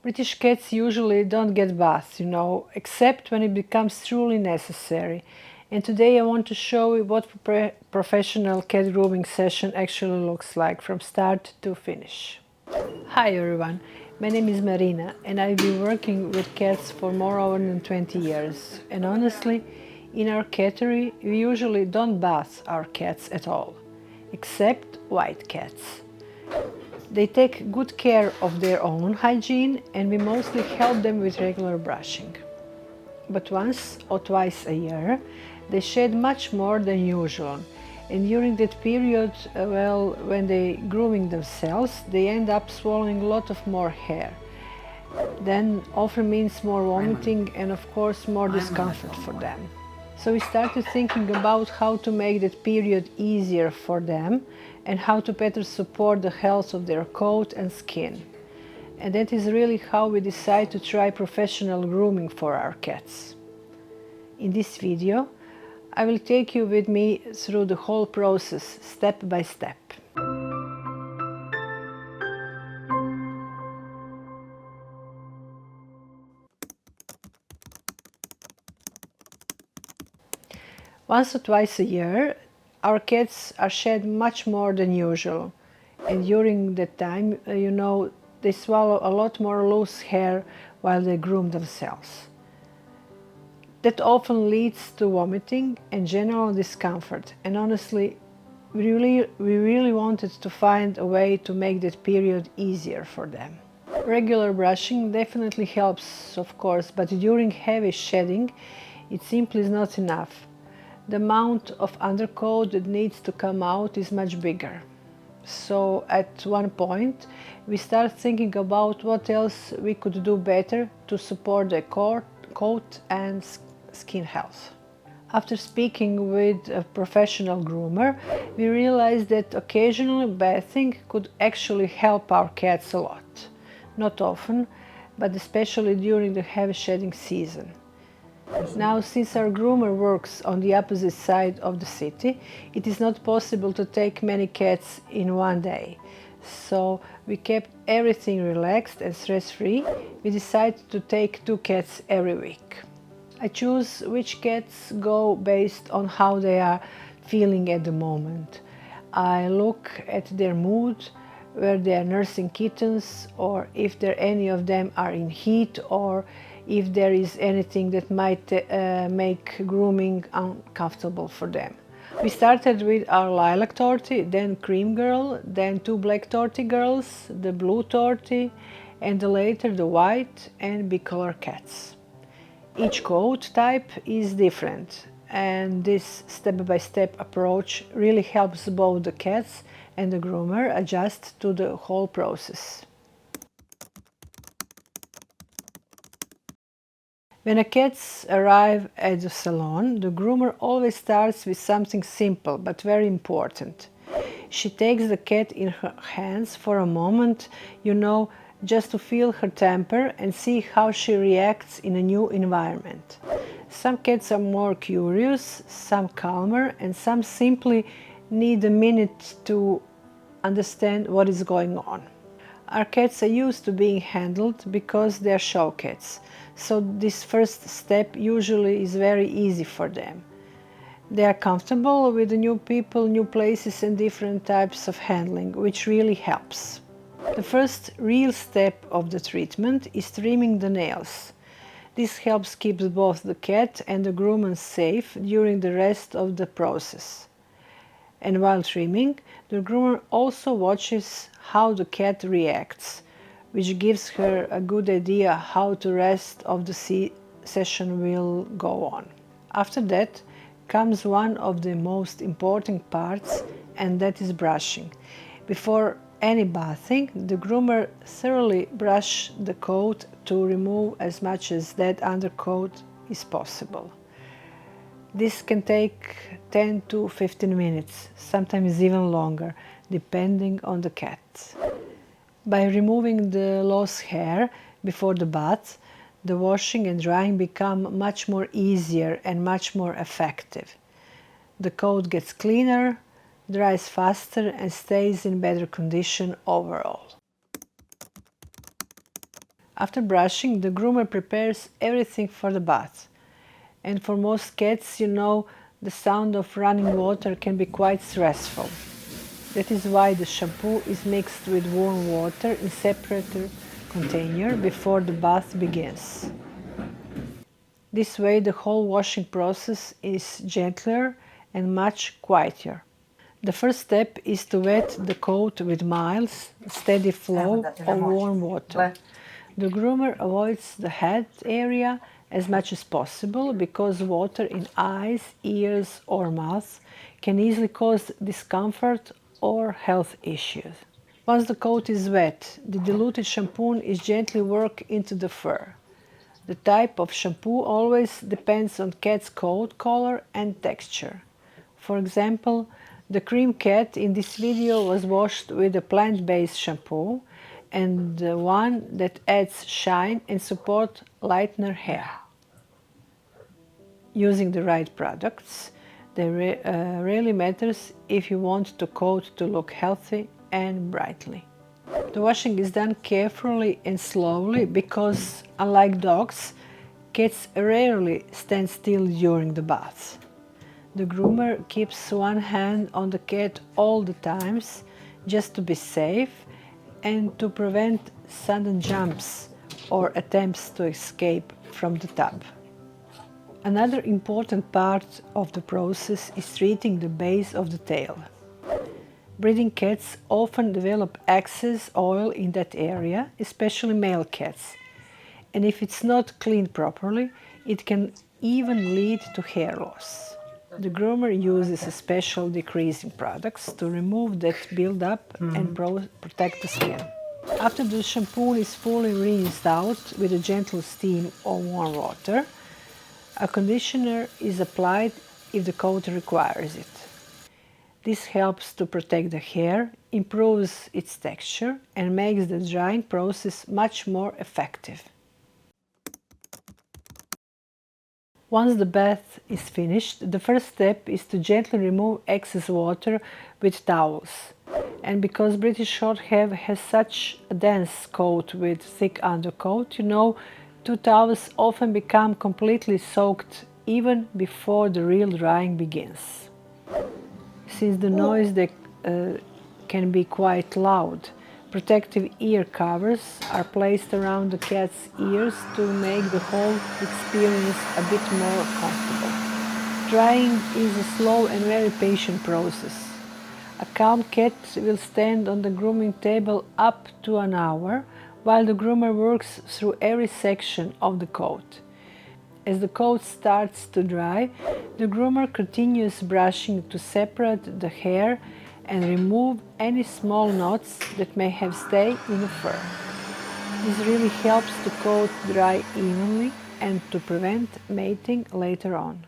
British cats usually don't get baths, except when it becomes truly necessary. And today I want to show you what a professional cat grooming session actually looks like from start to finish. Hi everyone, my name is Marina and I've been working with cats for more than 20 years. And honestly, in our cattery, we usually don't bath our cats at all, except white cats. They take good care of their own hygiene and we mostly help them with regular brushing. But once or twice a year, they shed much more than usual. And during that period, when they grooming themselves, they end up swallowing a lot of more hair. Then often means more vomiting and of course more discomfort for them. So we started thinking about how to make that period easier for them and how to better support the health of their coat and skin. And that is really how we decided to try professional grooming for our cats. In this video, I will take you with me through the whole process, step by step. Once or twice a year, our cats are shed much more than usual. And during that time, they swallow a lot more loose hair while they groom themselves. That often leads to vomiting and general discomfort. And honestly, we really wanted to find a way to make that period easier for them. Regular brushing definitely helps, of course, but during heavy shedding, it simply is not enough. The amount of undercoat that needs to come out is much bigger. So at one point, we started thinking about what else we could do better to support the coat and skin health. After speaking with a professional groomer, we realized that occasionally bathing could actually help our cats a lot. Not often, but especially during the heavy shedding season. Now, since our groomer works on the opposite side of the city, it is not possible to take many cats in one day. So we kept everything relaxed and stress-free. We decided to take 2 cats every week. I choose which cats go based on how they are feeling at the moment. I look at their mood, where they are nursing kittens, or if any of them are in heat, or if there is anything that might make grooming uncomfortable for them. We started with our lilac tortie, then cream girl, then 2 black tortie girls, the blue tortie, and later the white and bicolor cats. Each coat type is different, and this step-by-step approach really helps both the cats and the groomer adjust to the whole process. When a cats arrive at the salon, the groomer always starts with something simple but very important. She takes the cat in her hands for a moment, just to feel her temper and see how she reacts in a new environment. Some cats are more curious, some calmer, and some simply need a minute to understand what is going on. Our cats are used to being handled because they are show cats, so this first step usually is very easy for them. They are comfortable with the new people, new places and different types of handling, which really helps. The first real step of the treatment is trimming the nails. This helps keep both the cat and the groomer safe during the rest of the process. And while trimming, the groomer also watches how the cat reacts, which gives her a good idea how the rest of the session will go on. After that comes one of the most important parts, and that is brushing. Before any bathing, the groomer thoroughly brushes the coat to remove as much as that undercoat is possible. This can take 10 to 15 minutes, sometimes even longer, depending on the cat. By removing the loose hair before the bath, the washing and drying become much more easier and much more effective. The coat gets cleaner, dries faster and stays in better condition overall. After brushing, the groomer prepares everything for the bath. And for most cats, the sound of running water can be quite stressful. That is why the shampoo is mixed with warm water in separate container before the bath begins. This way the whole washing process is gentler and much quieter. The first step is to wet the coat with mild, steady flow of warm water. The groomer avoids the head area as much as possible because water in eyes, ears or mouth can easily cause discomfort or health issues. Once the coat is wet, the diluted shampoo is gently worked into the fur. The type of shampoo always depends on cat's coat color and texture. For example, the cream cat in this video was washed with a plant-based shampoo and the one that adds shine and support lighter hair. Using the right products, really matters if you want the coat to look healthy and brightly. The washing is done carefully and slowly because, unlike dogs, cats rarely stand still during the bath. The groomer keeps one hand on the cat all the times just to be safe and to prevent sudden jumps or attempts to escape from the tub. Another important part of the process is treating the base of the tail. Breeding cats often develop excess oil in that area, especially male cats. And if it's not cleaned properly, it can even lead to hair loss. The groomer uses a special degreasing products to remove that build-up and protect the skin. After the shampoo is fully rinsed out with a gentle steam or warm water, a conditioner is applied if the coat requires it. This helps to protect the hair, improves its texture, and makes the drying process much more effective. Once the bath is finished, the first step is to gently remove excess water with towels. And because British Shorthair has such a dense coat with thick undercoat, two towels often become completely soaked even before the real drying begins. Since the noise can be quite loud, protective ear covers are placed around the cat's ears to make the whole experience a bit more comfortable. Drying is a slow and very patient process. A calm cat will stand on the grooming table up to an hour while the groomer works through every section of the coat. As the coat starts to dry, the groomer continues brushing to separate the hair and remove any small knots that may have stayed in the fur. This really helps the coat dry evenly and to prevent mating later on.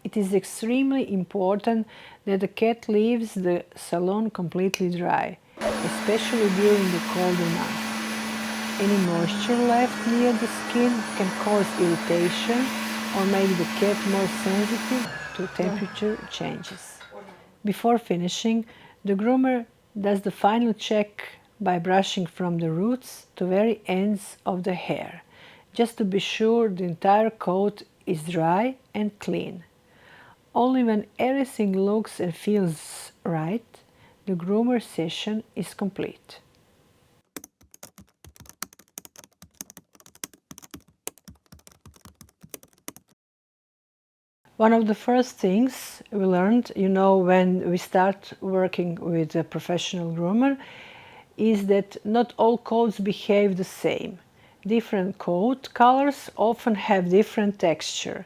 It is extremely important that the cat leaves the salon completely dry, especially during the colder months. Any moisture left near the skin can cause irritation or make the cat more sensitive to temperature changes. Before finishing, the groomer does the final check by brushing from the roots to very ends of the hair, just to be sure the entire coat is dry and clean. Only when everything looks and feels right, the groomer session is complete. One of the first things we learned, when we start working with a professional groomer, is that not all coats behave the same. Different coat colors often have different texture,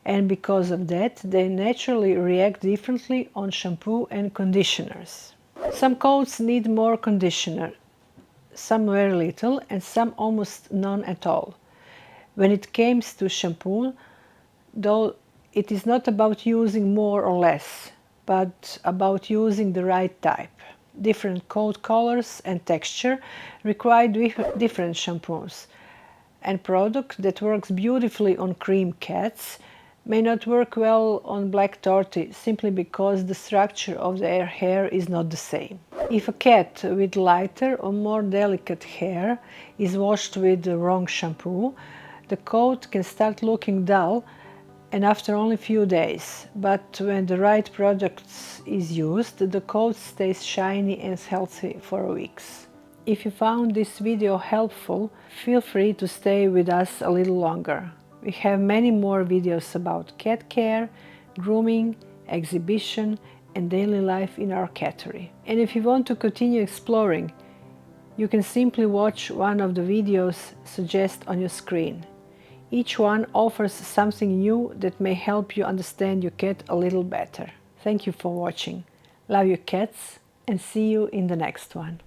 and because of that, they naturally react differently on shampoo and conditioners. Some coats need more conditioner, some very little, and some almost none at all. When it comes to shampoo, though, it is not about using more or less, but about using the right type. Different coat colors and texture require different shampoos, and product that works beautifully on cream cats may not work well on black tortie simply because the structure of their hair is not the same. If a cat with lighter or more delicate hair is washed with the wrong shampoo, the coat can start looking dull and after only a few days, but when the right products is used, the coat stays shiny and healthy for weeks. If you found this video helpful, feel free to stay with us a little longer. We have many more videos about cat care, grooming, exhibition, and daily life in our cattery. And if you want to continue exploring, you can simply watch one of the videos suggested on your screen. Each one offers something new that may help you understand your cat a little better. Thank you for watching. Love your cats and see you in the next one.